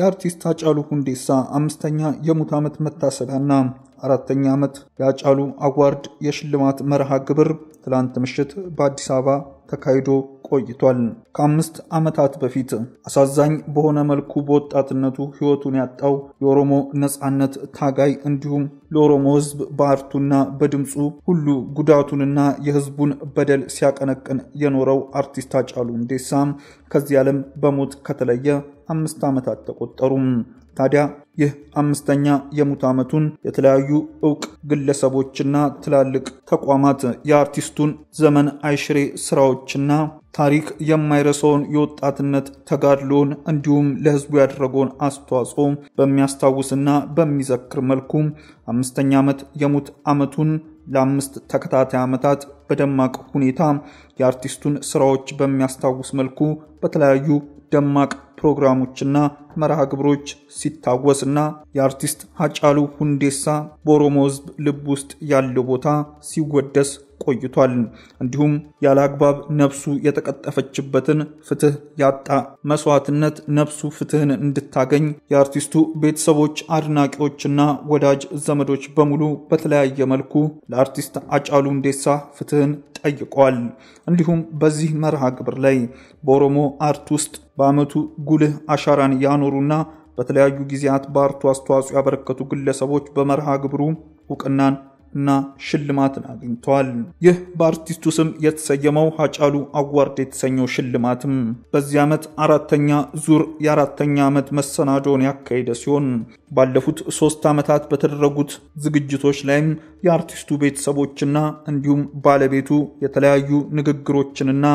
የአርቲስት ሃጫሉ ሁንዴሳ 5ኛ የሙት ዓመት መታሰቢያና 4ኛ ዓመት የሃጫሉ አዋርድ የሽልማት መርሃ ግብር ትላንት ምሽት በአዲስ አበባ ተካሂዶ ቆይቷል። ከ5 ዓመታት በፊት አሳዛኝ በሆነ መልኩ በወጣትነቱ ህይወቱን ያጣው የኦሮሞ ነጻነት ታጋይ እንዲሁም ለኦሮሞ ህዝብ በአርቱና በድምጹ ሁሉ ጉዳቱንና የህዝቡን በደል ሲያቀነቅን የኖረው አርቲስት ሃጫሉ ሁንዴሳ ከዚህ ዓለም በሞት ከተለየ 5 ዓመታት ተቆጠሩ። ታዲያ ይህ 5ኛ የሙት ዓመቱን የተለያዩ ዕውቅ ግለሰቦችና ትላልቅ ተቋማት የአርቲስቱን ዘመን አይሽሬ ስራዎችና ታሪክ የማይረሳውን የወጣትነት ተጋድሎን እንዲሁም ለህዝቡ ያደረገውን አስተዋጽኦ በሚያስታውስና በሚዘክር መልኩ 5ኛ ዓመት የሙት ዓመቱን ለ5 ተከታታይ ዓመታት በደማቅ ሁኔታ የአርቲስቱን ስራዎች በሚያስታውስ መልኩ በተለያዩ ደማቅ ፕሮግራሞችና መርሃ ግብሮች ሲታወስና የአርቲስት ሃጫሉ ሁንዴሳ በኦሮሞ ህዝብ ልብ ውስጥ ያለው ቦታ ሲወደስ ቆይቷል። እንዲሁም ያላግባብ ነፍሱ የተቀጠፈችበትን ፍትህ ያጣ መስዋዕትነት ነፍሱ ፍትህን እንድታገኝ የአርቲስቱ ቤተሰቦች አድናቂዎችና ወዳጅ ዘመዶች በሙሉ በተለያየ መልኩ ለአርቲስት ሃጫሉ ሁንዴሳ ፍትህን ጠይቀዋል። እንዲሁም በዚህ መርሃ ግብር ላይ በኦሮሞ አርት ውስጥ በአመቱ ጉልህ አሻራን ያኖሩና በተለያዩ ጊዜያት በአርቱ አስተዋጽኦ ያበረከቱ ግለሰቦች በመርሃ ግብሩ ዕውቅናን እና ሽልማትን አግኝተዋል። ይህ በአርቲስቱ ስም የተሰየመው ሃጫሉ አዋርድ የተሰኘው ሽልማትም በዚህ ዓመት 4ኛ ዙር የ4ኛ ዓመት መሰናዶን ያካሄደ ሲሆን ባለፉት 3 ዓመታት በተደረጉት ዝግጅቶች ላይም የአርቲስቱ ቤተሰቦችና እንዲሁም ባለቤቱ የተለያዩ ንግግሮችንና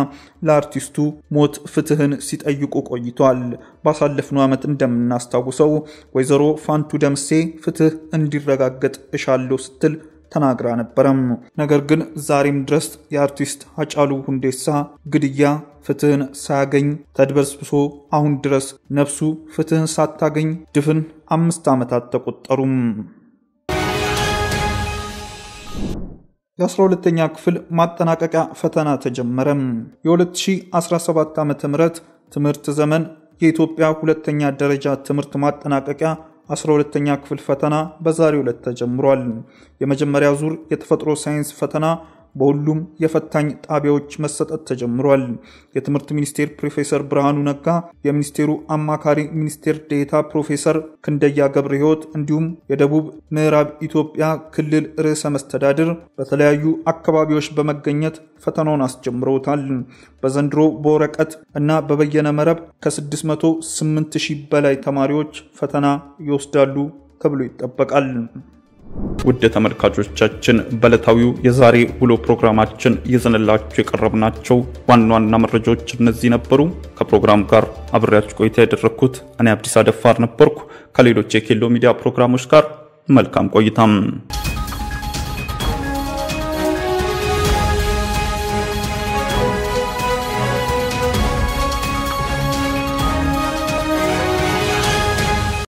ለአርቲስቱ ሞት ፍትህን ሲጠይቁ ቆይቷል። ባሳለፍነው ዓመት እንደምናስታውሰው ወይዘሮ ፋንቱ ደምሴ ፍትህ እንዲረጋገጥ እሻለሁ ስትል ተናግራ ነበረም። ነገር ግን ዛሬም ድረስ የአርቲስት ሃጫሉ ሁንዴሳ ግድያ ፍትህን ሳያገኝ ተድበስብሶ አሁን ድረስ ነፍሱ ፍትህን ሳታገኝ ድፍን 5 ዓመታት ተቆጠሩም። የ12ኛ ክፍል ማጠናቀቂያ ፈተና ተጀመረ። የ2017 ዓ.ም ትምህርት ዘመን የኢትዮጵያ ሁለተኛ ደረጃ ትምህርት ማጠናቀቂያ 12ኛ ክፍል ፈተና በዛሬው ዕለት ተጀምሯል። የመጀመሪያ ዙር የተፈጥሮ ሳይንስ ፈተና በሁሉም የፈታኝ ጣቢያዎች መሰጠት ተጀምሯል። የትምህርት ሚኒስቴር ፕሮፌሰር ብርሃኑ ነጋ፣ የሚኒስቴሩ አማካሪ ሚኒስቴር ዴኤታ ፕሮፌሰር ክንደያ ገብረሕይወት እንዲሁም የደቡብ ምዕራብ ኢትዮጵያ ክልል ርዕሰ መስተዳድር በተለያዩ አካባቢዎች በመገኘት ፈተናውን አስጀምረውታል። በዘንድሮ በወረቀት እና በበየነ መረብ ከ608,000 በላይ ተማሪዎች ፈተና ይወስዳሉ ተብሎ ይጠበቃል። ውድ ተመልካቾቻችን በዕለታዊው የዛሬ ውሎ ፕሮግራማችን ይዘንላችሁ የቀረብናቸው ዋና መረጃዎች እነዚህ ነበሩ። ከፕሮግራሙ ጋር አብሬያችሁ ቆይታ ያደረኩት እኔ አብዲስ አደፋር ነበርኩ። ከሌሎች የኬሎ ሚዲያ ፕሮግራሞች ጋር መልካም ቆይታ።